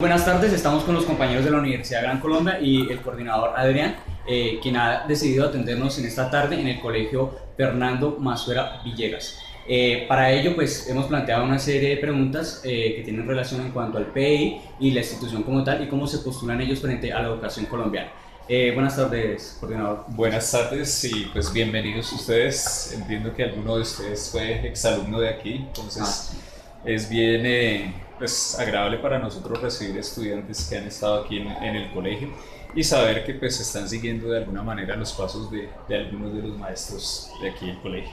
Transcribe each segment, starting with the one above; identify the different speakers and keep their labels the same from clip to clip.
Speaker 1: Buenas tardes, estamos con los compañeros de la Universidad Gran Colombia y el coordinador Adrián, quien ha decidido atendernos en esta tarde en el Colegio Fernando Masuera Villegas. Para ello, pues hemos planteado una serie de preguntas que tienen relación en cuanto al PEI y la institución como tal y cómo se postulan ellos frente a la educación colombiana. Buenas tardes, coordinador.
Speaker 2: Buenas tardes y pues bienvenidos ustedes. Entiendo que alguno de ustedes fue exalumno de aquí, entonces es bien pues agradable para nosotros recibir estudiantes que han estado aquí en el colegio y saber que pues están siguiendo de alguna manera los pasos de algunos de los maestros de aquí del colegio.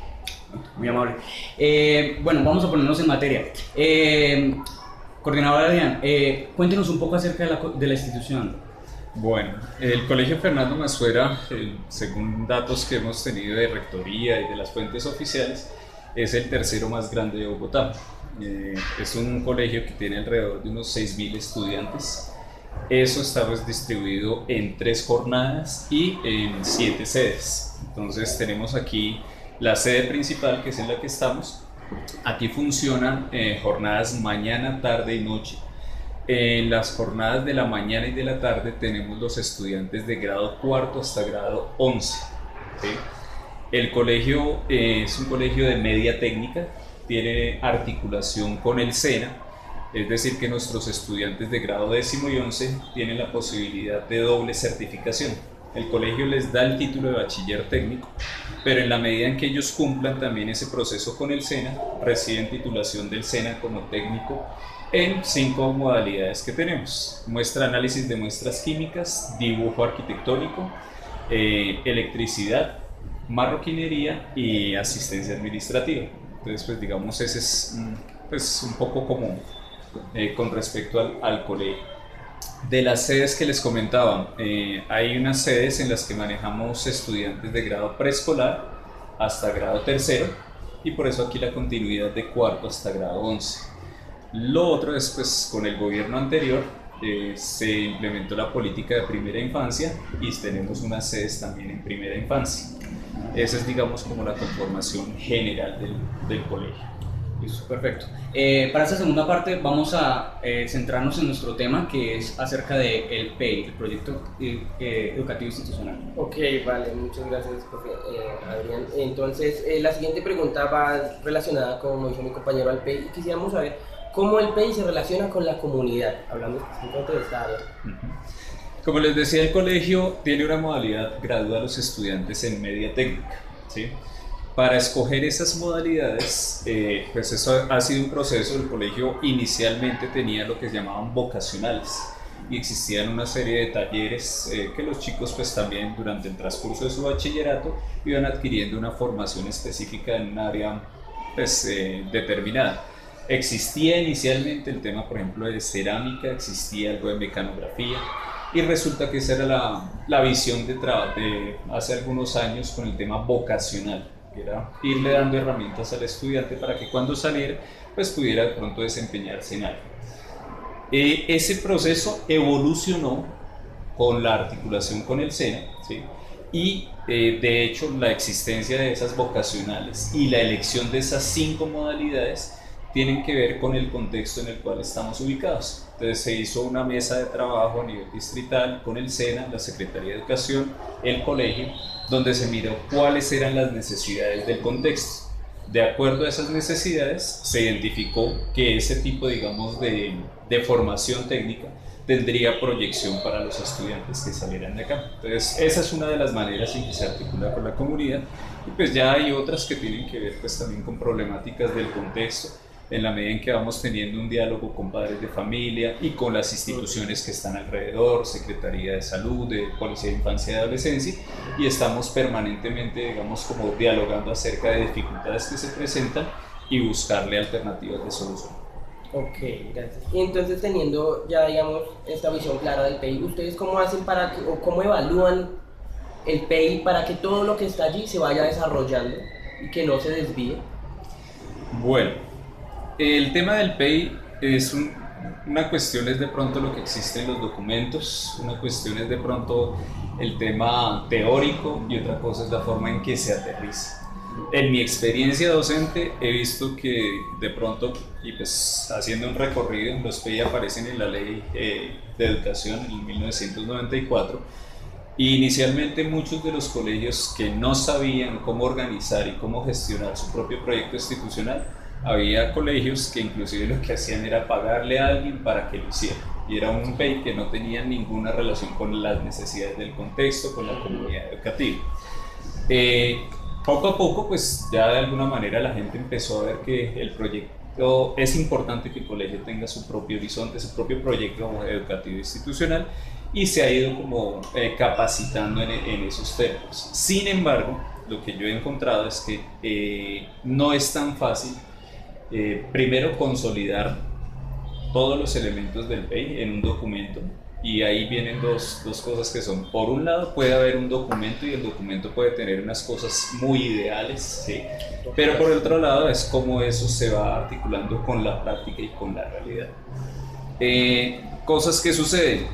Speaker 1: Muy amable. Bueno, vamos a ponernos en materia. Coordinador Adrián, cuéntenos un poco acerca de la institución.
Speaker 2: Bueno, el Colegio Fernando Masuera, según datos que hemos tenido de rectoría y de las fuentes oficiales, es el tercero más grande de Bogotá. Es un colegio que tiene alrededor de unos 6.000 estudiantes. Eso está pues distribuido en 3 jornadas y en 7 sedes. Entonces tenemos aquí la sede principal, que es en la que estamos. Aquí funcionan jornadas mañana, tarde y noche. En las jornadas de la mañana y de la tarde tenemos los estudiantes de grado cuarto hasta grado 11. ¿Sí? El colegio es un colegio de media técnica, tiene articulación con el SENA, es decir que nuestros estudiantes de grado décimo y 11 tienen la posibilidad de doble certificación. El colegio les da el título de bachiller técnico, pero en la medida en que ellos cumplan también ese proceso con el SENA, reciben titulación del SENA como técnico en 5 modalidades que tenemos: muestra análisis de muestras químicas, dibujo arquitectónico, electricidad, marroquinería y asistencia administrativa. Entonces, pues digamos, ese es pues, un poco como con respecto al colegio. De las sedes que les comentaba, hay unas sedes en las que manejamos estudiantes de grado preescolar hasta grado tercero y por eso aquí la continuidad de cuarto hasta grado 11. Lo otro es, pues, con el gobierno anterior se implementó la política de primera infancia y tenemos unas sedes también en primera infancia. Esa es, digamos, como la conformación general del colegio.
Speaker 1: Listo, perfecto. Para esta segunda parte vamos a centrarnos en nuestro tema, que es acerca del PEI, el Proyecto Educativo Institucional.
Speaker 3: Ok, vale, muchas gracias, profe Adrián. Entonces, la siguiente pregunta va relacionada, como dijo mi compañero, al PEI, y quisiéramos saber cómo el PEI se relaciona con la comunidad, hablando específicamente de esta área.
Speaker 2: Como les decía, el colegio tiene una modalidad gradúa a los estudiantes en media técnica, ¿sí? Para escoger esas modalidades, pues eso ha sido un proceso. El colegio inicialmente tenía lo que se llamaban vocacionales y existían una serie de talleres que los chicos pues también durante el transcurso de su bachillerato iban adquiriendo una formación específica en un área pues, determinada. Existía inicialmente el tema, por ejemplo, de cerámica, existía algo de mecanografía y resulta que esa era la visión de hace algunos años con el tema vocacional, que era irle dando herramientas al estudiante para que cuando saliera pues pudiera de pronto desempeñarse en algo. Ese proceso evolucionó con la articulación con el SENA, ¿sí? Y de hecho la existencia de esas vocacionales y la elección de esas 5 modalidades tienen que ver con el contexto en el cual estamos ubicados. Entonces se hizo una mesa de trabajo a nivel distrital con el SENA, la Secretaría de Educación, el colegio, donde se miró cuáles eran las necesidades del contexto. De acuerdo a esas necesidades, se identificó que ese tipo, digamos, de formación técnica tendría proyección para los estudiantes que salieran de acá. Entonces, esa es una de las maneras en que se articula con la comunidad. Y pues ya hay otras que tienen que ver pues también con problemáticas del contexto, en la medida en que vamos teniendo un diálogo con padres de familia y con las instituciones que están alrededor, Secretaría de Salud, de Policía de Infancia y Adolescencia, y estamos permanentemente, digamos, como dialogando acerca de dificultades que se presentan y buscarle alternativas de solución.
Speaker 3: Ok, gracias. Y entonces, teniendo ya, digamos, esta visión clara del PEI, ¿ustedes cómo hacen o cómo evalúan el PEI para que todo lo que está allí se vaya desarrollando y que no se desvíe?
Speaker 2: Bueno, el tema del PEI es una cuestión es de pronto lo que existe en los documentos, una cuestión es de pronto el tema teórico y otra cosa es la forma en que se aterriza. En mi experiencia docente he visto que de pronto, y pues haciendo un recorrido, los PEI aparecen en la ley de educación en 1994, y inicialmente muchos de los colegios que no sabían cómo organizar y cómo gestionar su propio proyecto institucional, había colegios que inclusive lo que hacían era pagarle a alguien para que lo hiciera, y era un PEI que no tenía ninguna relación con las necesidades del contexto, con la comunidad educativa. Poco a poco, pues ya de alguna manera la gente empezó a ver que el proyecto, es importante que el colegio tenga su propio horizonte, su propio proyecto educativo institucional, y se ha ido como capacitando en esos términos. Sin embargo, lo que yo he encontrado es que no es tan fácil primero consolidar todos los elementos del PEI en un documento, y ahí vienen dos cosas que son: por un lado puede haber un documento y el documento puede tener unas cosas muy ideales, ¿sí? Pero por el otro lado es cómo eso se va articulando con la práctica y con la realidad. Cosas que suceden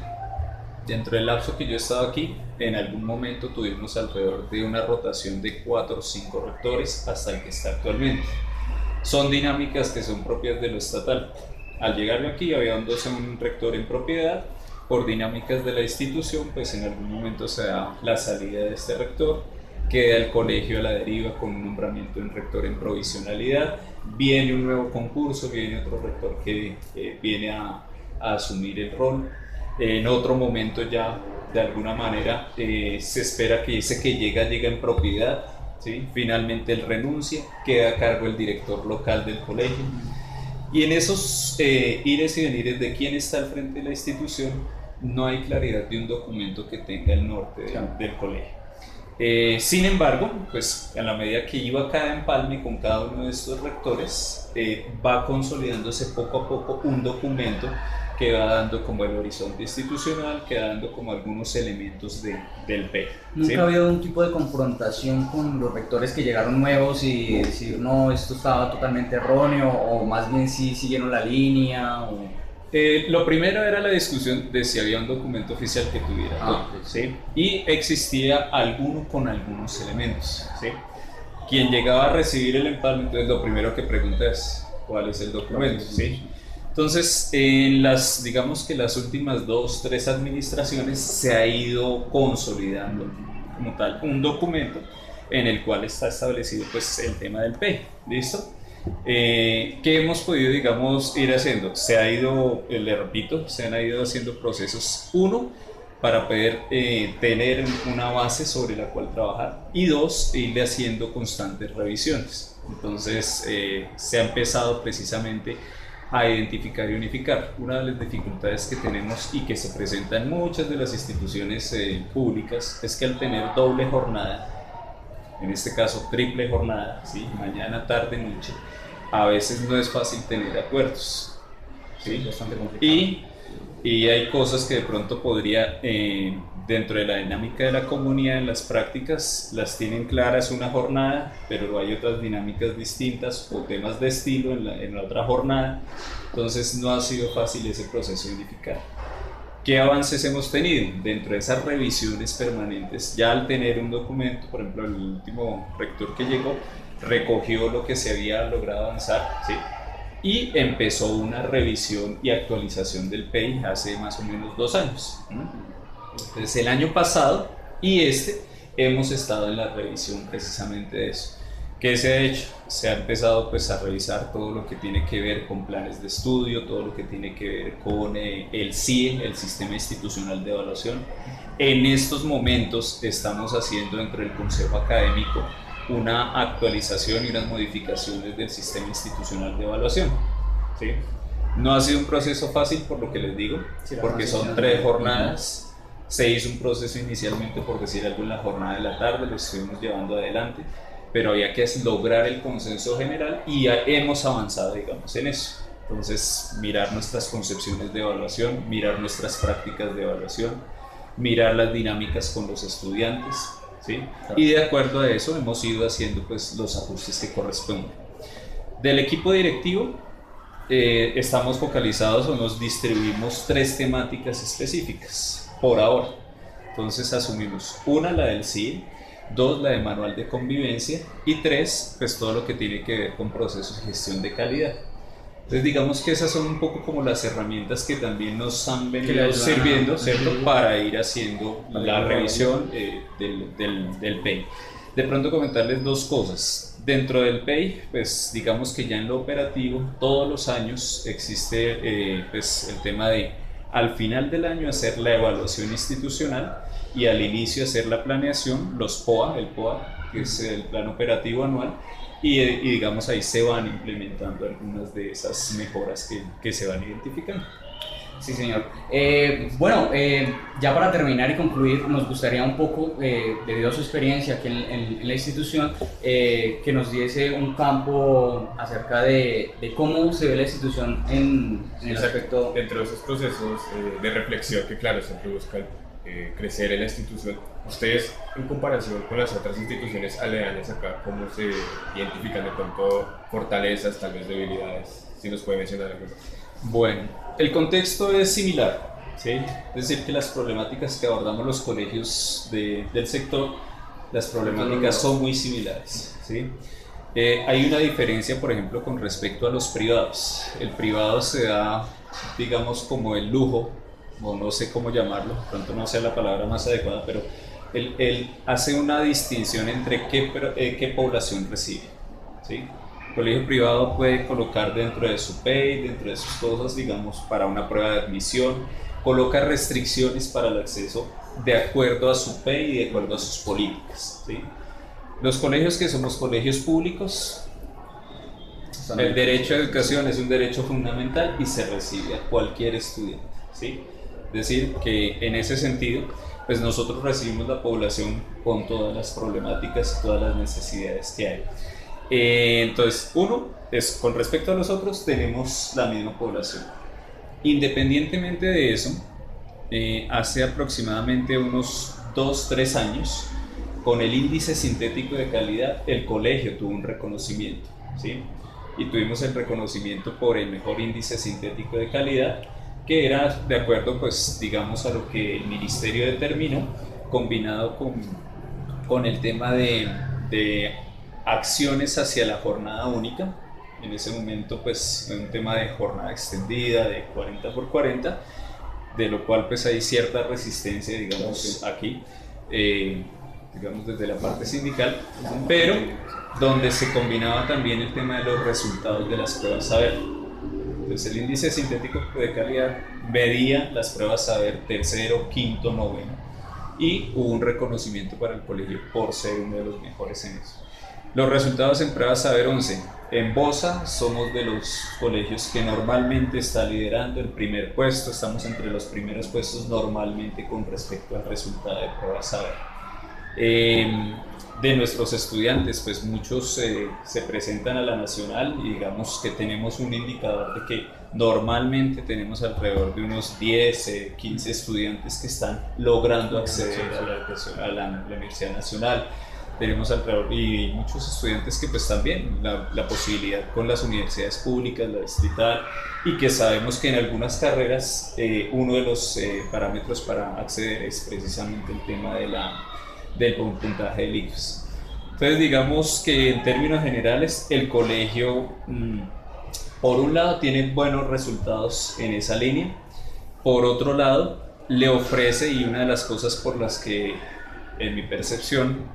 Speaker 2: dentro del lapso que yo he estado aquí. En algún momento tuvimos alrededor de una rotación de 4 o 5 rectores hasta el que está actualmente. Son dinámicas que son propias de lo estatal. Al llegar yo aquí había un rector en propiedad. Por dinámicas de la institución, pues en algún momento se da la salida de este rector, queda el colegio a la deriva con un nombramiento de un rector en provisionalidad, viene un nuevo concurso, viene otro rector que viene a asumir el rol. En otro momento ya de alguna manera se espera que ese que llega en propiedad, ¿sí? Finalmente él renuncia, queda a cargo el director local del colegio, y en esos ires y venires de quién está al frente de la institución no hay claridad de un documento que tenga el norte del colegio. Sin embargo, pues a la medida que iba cada empalme con cada uno de estos rectores, va consolidándose poco a poco un documento que va dando como el horizonte institucional, que va dando como algunos elementos del PEI.
Speaker 1: ¿Nunca
Speaker 2: ¿sí?
Speaker 1: ha habido un tipo de confrontación con los rectores que llegaron nuevos y decir, no, esto estaba totalmente erróneo, o más bien sí siguieron la línea? O...
Speaker 2: Lo primero era la discusión de si había un documento oficial que tuviera todo, ¿sí? Y existía alguno con algunos elementos, ¿sí? Quien llegaba a recibir el empalme, entonces lo primero que pregunta es ¿cuál es el documento? ¿Sí? Entonces, en digamos que las últimas 2 o 3 administraciones se ha ido consolidando como tal un documento en el cual está establecido pues el tema del PEI, ¿listo? ¿Qué hemos podido, digamos, ir haciendo? Se han ido haciendo procesos, uno, para poder tener una base sobre la cual trabajar, y 2, irle haciendo constantes revisiones. Entonces, se ha empezado precisamente a identificar y unificar. Una de las dificultades que tenemos y que se presenta en muchas de las instituciones públicas es que al tener doble jornada, en este caso triple jornada, ¿sí? Mañana, tarde, noche, a veces no es fácil tener acuerdos, ¿sí?
Speaker 1: Bastante complicado.
Speaker 2: Y hay cosas que de pronto podría, dentro de la dinámica de la comunidad, en las prácticas, las tienen claras una jornada, pero hay otras dinámicas distintas o temas de estilo en la otra jornada. Entonces no ha sido fácil ese proceso de unificar. ¿Qué avances hemos tenido? Dentro de esas revisiones permanentes, ya al tener un documento, por ejemplo, el último rector que llegó recogió lo que se había logrado avanzar, ¿sí? Y empezó una revisión y actualización del PEI hace más o menos 2 años. Entonces, el año pasado y hemos estado en la revisión precisamente de eso. ¿Qué se ha hecho? Se ha empezado pues a revisar todo lo que tiene que ver con planes de estudio, todo lo que tiene que ver con el CIE, el Sistema Institucional de Evaluación. En estos momentos estamos haciendo dentro del Consejo Académico una actualización y unas modificaciones del Sistema Institucional de Evaluación, ¿sí? No ha sido un proceso fácil, por lo que les digo, porque son 3 jornadas. Se hizo un proceso inicialmente, por decir algo, en la jornada de la tarde, lo estuvimos llevando adelante, pero había que lograr el consenso general y ya hemos avanzado, digamos, en eso. Entonces, mirar nuestras concepciones de evaluación, mirar nuestras prácticas de evaluación, mirar las dinámicas con los estudiantes, ¿sí? Y de acuerdo a eso hemos ido haciendo pues los ajustes que corresponden. Del equipo directivo, estamos focalizados o nos distribuimos 3 temáticas específicas por ahora. Entonces asumimos una, la del CIE, 2, la de manual de convivencia, y 3, pues todo lo que tiene que ver con procesos de gestión de calidad. Entonces digamos que esas son un poco como las herramientas que también nos han venido sirviendo, ¿cierto? Para ir haciendo la revisión del PEI. De pronto comentarles dos cosas. Dentro del PEI, pues digamos que ya en lo operativo, todos los años existe pues el tema de al final del año hacer la evaluación institucional y al inicio hacer la planeación, los POA, el POA, que es el plan operativo anual, y digamos ahí se van implementando algunas de esas mejoras que se van identificando.
Speaker 1: Sí, señor. Bueno, ya para terminar y concluir, nos gustaría un poco, debido a su experiencia aquí en la institución, que nos diese un campo acerca de cómo se ve la institución en el aspecto...
Speaker 4: Dentro de esos procesos de reflexión que, claro, siempre buscan crecer en la institución, ustedes, en comparación con las otras instituciones aledañas acá, ¿cómo se identifican de pronto fortalezas, tal vez debilidades? Si nos puede mencionar alguna.
Speaker 2: Bueno, el contexto es similar, ¿sí? Es decir, que las problemáticas que abordamos los colegios del sector, las problemáticas son muy similares, ¿sí? Hay una diferencia, por ejemplo, con respecto a los privados. El privado se da, digamos, como el lujo, o no sé cómo llamarlo, de pronto no sea la palabra más adecuada, pero él hace una distinción entre qué población recibe, ¿sí? El colegio privado puede colocar dentro de su PEI, dentro de sus cosas, digamos, para una prueba de admisión, coloca restricciones para el acceso de acuerdo a su PEI y de acuerdo a sus políticas, ¿sí? Los colegios que somos colegios públicos, el derecho a educación es un derecho fundamental y se recibe a cualquier estudiante, ¿sí? Es decir, que en ese sentido, pues nosotros recibimos la población con todas las problemáticas y todas las necesidades que hay. Entonces, uno, es con respecto a los otros, tenemos la misma población. Independientemente de eso, hace aproximadamente unos 2-3 años, con el índice sintético de calidad, el colegio tuvo un reconocimiento, ¿sí? Y tuvimos el reconocimiento por el mejor índice sintético de calidad, que era de acuerdo, pues, digamos, a lo que el ministerio determinó, combinado con el tema de acciones hacia la jornada única. En ese momento, pues, un tema de jornada extendida de 40x40, de lo cual, pues, hay cierta resistencia, digamos, aquí, digamos, desde la parte sindical, pero donde se combinaba también el tema de los resultados de las pruebas saber. Entonces, el índice sintético de calidad medía las pruebas saber tercero, quinto, noveno, y hubo un reconocimiento para el colegio por ser uno de los mejores en eso. Los resultados en pruebas saber 11. En Bosa somos de los colegios que normalmente está liderando el primer puesto, estamos entre los primeros puestos normalmente con respecto al resultado de pruebas saber. De nuestros estudiantes, pues muchos se presentan a la nacional y digamos que tenemos un indicador de que normalmente tenemos alrededor de unos 10, 15 estudiantes que están logrando acceder a la Universidad Nacional. Tenemos alrededor, y muchos estudiantes que pues también la posibilidad con las universidades públicas, la distrital, y que sabemos que en algunas carreras uno de los parámetros para acceder es precisamente el tema del puntaje del ICFES. Entonces digamos que en términos generales el colegio por un lado tiene buenos resultados en esa línea, por otro lado le ofrece, y una de las cosas por las que en mi percepción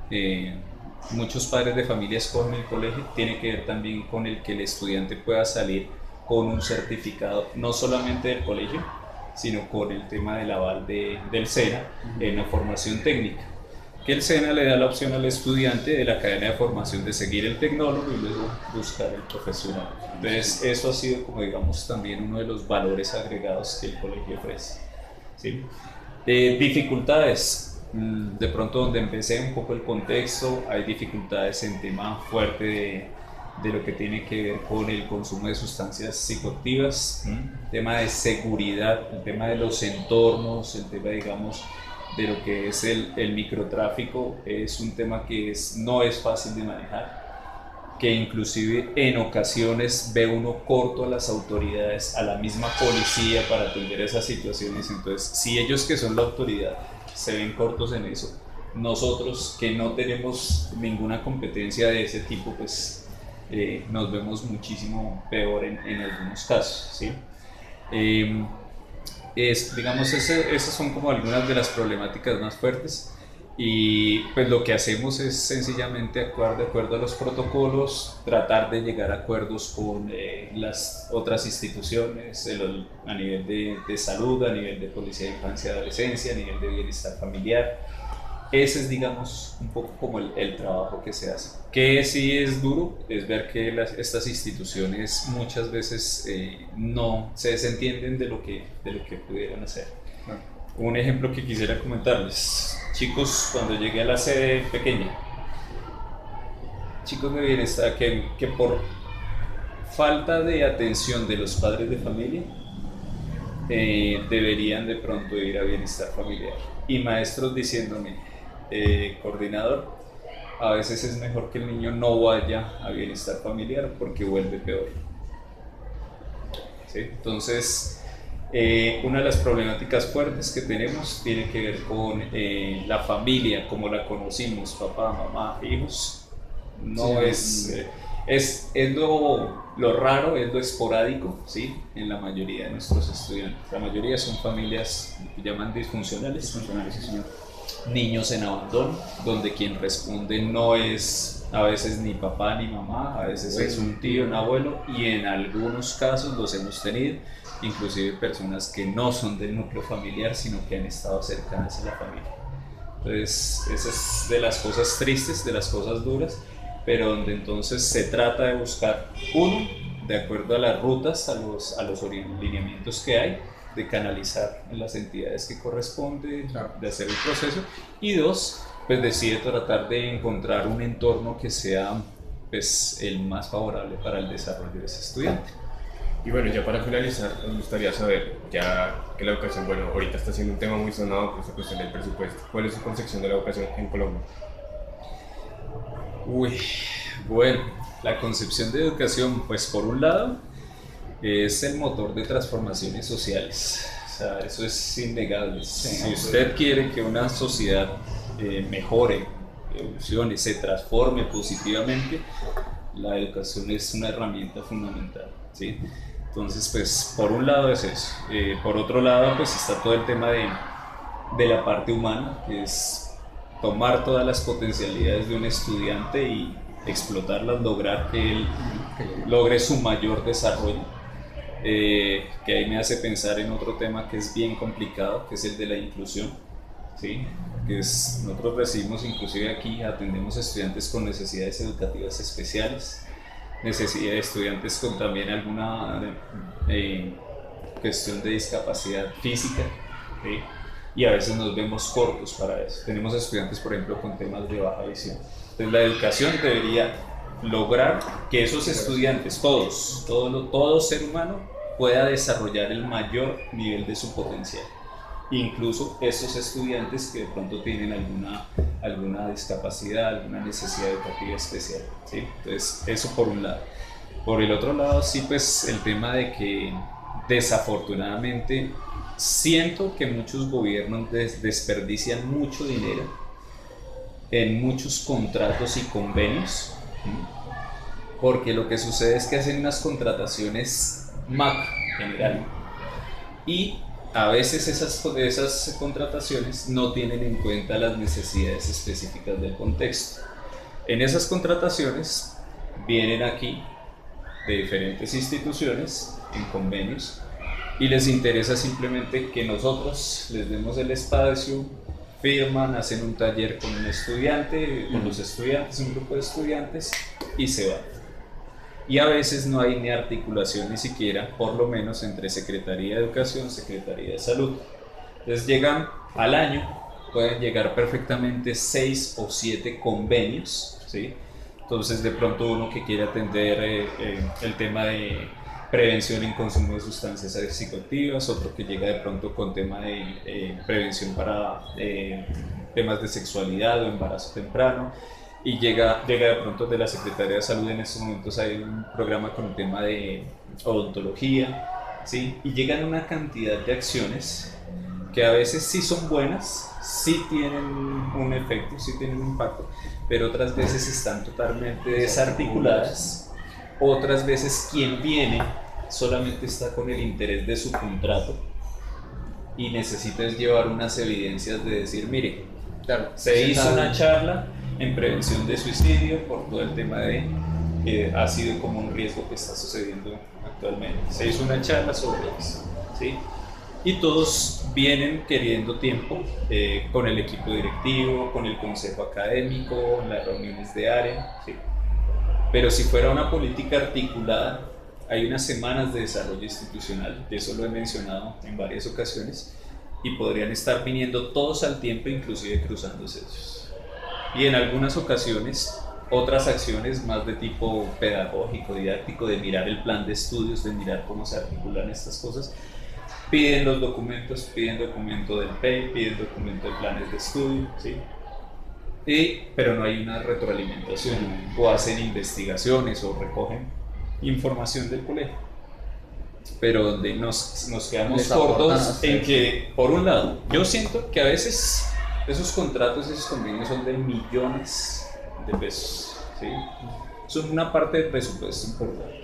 Speaker 2: muchos padres de familia escogen el colegio tiene que ver también con el que el estudiante pueda salir con un certificado no solamente del colegio, sino con el tema del aval del SENA en la formación técnica, que el SENA le da la opción al estudiante de la cadena de formación de seguir el tecnólogo y luego buscar el profesional. Entonces eso ha sido, como digamos, también uno de los valores agregados que el colegio ofrece, ¿sí? Dificultades. De pronto donde empecé un poco el contexto, hay dificultades en tema fuerte de lo que tiene que ver con el consumo de sustancias psicoactivas, el tema de seguridad, el tema de los entornos, el tema, digamos, de lo que es el microtráfico, es un tema que no es fácil de manejar, que inclusive en ocasiones ve uno corto a las autoridades, a la misma policía para atender esas situaciones. Entonces, si ellos, que son la autoridad, se ven cortos en eso, nosotros que no tenemos ninguna competencia de ese tipo, pues nos vemos muchísimo peor en algunos casos, ¿sí? Digamos, esas son como algunas de las problemáticas más fuertes, y pues lo que hacemos es sencillamente actuar de acuerdo a los protocolos, tratar de llegar a acuerdos con las otras instituciones a nivel de salud, a nivel de policía de infancia y adolescencia, a nivel de bienestar familiar. Ese es, digamos, un poco como el trabajo que se hace. Que sí es duro, es ver que estas instituciones muchas veces no se desentienden de lo que pudieran hacer. Un ejemplo que quisiera comentarles: chicos, cuando llegué a la sede pequeña, chicos de bienestar que por falta de atención de los padres de familia deberían de pronto ir a bienestar familiar, y maestros diciéndome, coordinador, a veces es mejor que el niño no vaya a bienestar familiar porque vuelve peor, ¿sí? Entonces, una de las problemáticas fuertes que tenemos tiene que ver con la familia como la conocimos, papá, mamá, hijos. No
Speaker 1: Sí.
Speaker 2: es lo raro, es lo esporádico, ¿sí? En la mayoría de nuestros estudiantes. La mayoría son familias que llaman disfuncionales.
Speaker 1: Disfuncionales, sí, señor.
Speaker 2: Niños en abandono, donde quien responde no es a veces ni papá ni mamá, a veces es un tío, un abuelo, y en algunos casos los hemos tenido, inclusive personas que no son del núcleo familiar, sino que han estado cercanas a la familia. Entonces, esa es de las cosas tristes, de las cosas duras, pero donde entonces se trata de buscar, uno, de acuerdo a las rutas, a los lineamientos que hay, de canalizar en las entidades que corresponde,
Speaker 1: Claro.
Speaker 2: de hacer el proceso, y dos, pues decide tratar de encontrar un entorno que sea pues el más favorable para el desarrollo de ese estudiante.
Speaker 4: Y bueno, ya para finalizar, nos gustaría saber, ya que la educación, bueno, ahorita está siendo un tema muy sonado por esa cuestión del presupuesto, ¿cuál es su concepción de la educación en Colombia?
Speaker 2: Uy, bueno, la concepción de educación, pues por un lado, es el motor de transformaciones sociales. O sea, eso es innegable. Si usted quiere que una sociedad mejore, evolucione, se transforme positivamente, la educación es una herramienta fundamental, ¿sí? Entonces, pues, por un lado es eso. Por otro lado, pues está todo el tema de la parte humana, que es tomar todas las potencialidades de un estudiante y explotarlas, lograr que él logre su mayor desarrollo. Que ahí me hace pensar en otro tema que es bien complicado, que es el de la inclusión, ¿sí? Nosotros recibimos, inclusive aquí atendemos estudiantes con necesidades educativas especiales, necesidades de estudiantes con también alguna cuestión de discapacidad física, ¿sí? Y a veces nos vemos cortos para eso. Tenemos estudiantes, por ejemplo, con temas de baja visión. Entonces la educación debería lograr que esos estudiantes, todo ser humano, pueda desarrollar el mayor nivel de su potencial. Incluso esos estudiantes que de pronto tienen alguna discapacidad, alguna necesidad educativa especial, ¿sí? Entonces, eso por un lado. Por el otro lado, sí, pues el tema de que desafortunadamente siento que muchos gobiernos desperdician mucho dinero en muchos contratos y convenios, ¿sí? Porque lo que sucede es que hacen unas contrataciones macro general, y a veces esas contrataciones no tienen en cuenta las necesidades específicas del contexto. En esas contrataciones vienen aquí de diferentes instituciones en convenios y les interesa simplemente que nosotros les demos el espacio, firman, hacen un taller con un estudiante, con los estudiantes, un grupo de estudiantes, y se van. Y a veces no hay ni articulación ni siquiera, por lo menos entre Secretaría de Educación, Secretaría de Salud. Entonces llegan al año, pueden llegar perfectamente 6 o 7 convenios, ¿sí? Entonces de pronto uno que quiere atender el tema de prevención en consumo de sustancias psicoactivas, otro que llega de pronto con tema de prevención para temas de sexualidad o embarazo temprano, y llega de pronto de la Secretaría de Salud. En estos momentos hay un programa con el tema de odontología, ¿sí? Y llegan una cantidad de acciones que a veces sí son buenas, sí tienen un efecto, sí tienen un impacto, pero otras veces están totalmente desarticuladas. Otras veces quien viene solamente está con el interés de su contrato y necesitas llevar unas evidencias de decir, mire,
Speaker 1: Claro,
Speaker 2: se hizo una charla en prevención de suicidio por todo el tema de que ha sido como un riesgo que está sucediendo actualmente. Se hizo una charla sobre eso, ¿sí? Y todos vienen queriendo tiempo con el equipo directivo, con el consejo académico, en las reuniones de área, ¿sí? Pero si fuera una política articulada, hay unas semanas de desarrollo institucional, de eso lo he mencionado en varias ocasiones, y podrían estar viniendo todos al tiempo, inclusive cruzándose ellos. Y en algunas ocasiones, otras acciones más de tipo pedagógico, didáctico, de mirar el plan de estudios, de mirar cómo se articulan estas cosas, piden los documentos, piden documento del PEI, piden documento de planes de estudio, ¿sí? Pero no hay una retroalimentación, o hacen investigaciones o recogen información del colegio, pero donde nos quedamos
Speaker 1: Les
Speaker 2: cortos
Speaker 1: aportan
Speaker 2: en que, por un lado, yo siento que a veces esos contratos, esos convenios son de millones de pesos, ¿sí? Son una parte del presupuesto importante.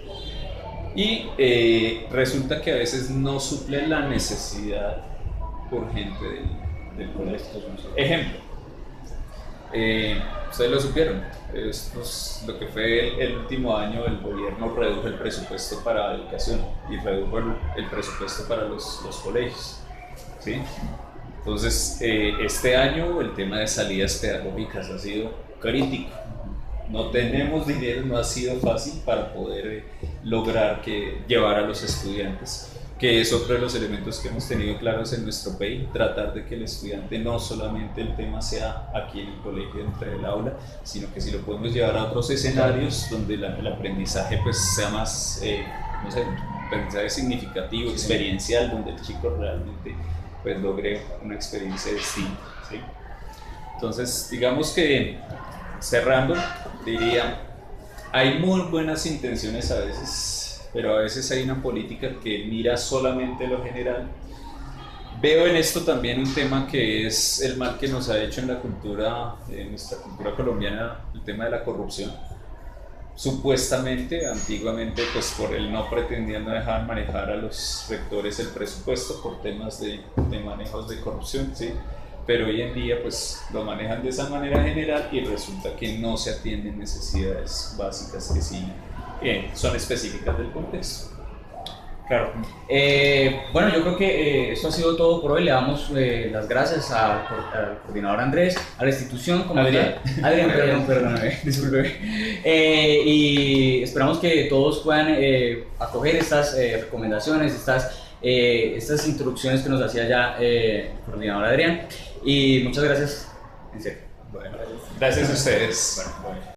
Speaker 2: Y resulta que a veces no suple la necesidad urgente del colegio. Ejemplo, ustedes lo supieron, lo que fue el último año el gobierno redujo el presupuesto para educación y redujo el presupuesto para los colegios, ¿sí? Entonces este año el tema de salidas pedagógicas ha sido crítico. No tenemos dinero, no ha sido fácil para poder lograr llevar a los estudiantes, que es otro de los elementos que hemos tenido claros en nuestro PEI, tratar de que el estudiante no solamente el tema sea aquí en el colegio, dentro del aula, sino que si lo podemos llevar a otros escenarios donde el aprendizaje pues sea más, no sé, aprendizaje significativo, experiencial, donde el chico realmente pues logre una experiencia distinta, ¿sí? Entonces, digamos que cerrando, diría, hay muy buenas intenciones a veces, pero a veces hay una política que mira solamente lo general. Veo en esto también un tema que es el mal que nos ha hecho en la cultura, en nuestra cultura colombiana, el tema de la corrupción. Supuestamente, antiguamente, pues por el no pretendían no dejar manejar a los rectores el presupuesto por temas de manejos de corrupción, ¿sí? Pero hoy en día pues lo manejan de esa manera general y resulta que no se atienden necesidades básicas que sí son específicas del contexto.
Speaker 1: Claro. Bueno, yo creo que esto ha sido todo por hoy. Le damos las gracias al coordinador Andrés, a la institución como
Speaker 2: Adrián.
Speaker 1: Perdóname, discúlpeme. Y esperamos que todos puedan acoger estas recomendaciones, estas introducciones que nos hacía ya el coordinador Adrián. Y muchas gracias, en serio.
Speaker 2: Bueno, gracias a ustedes.
Speaker 1: Bueno.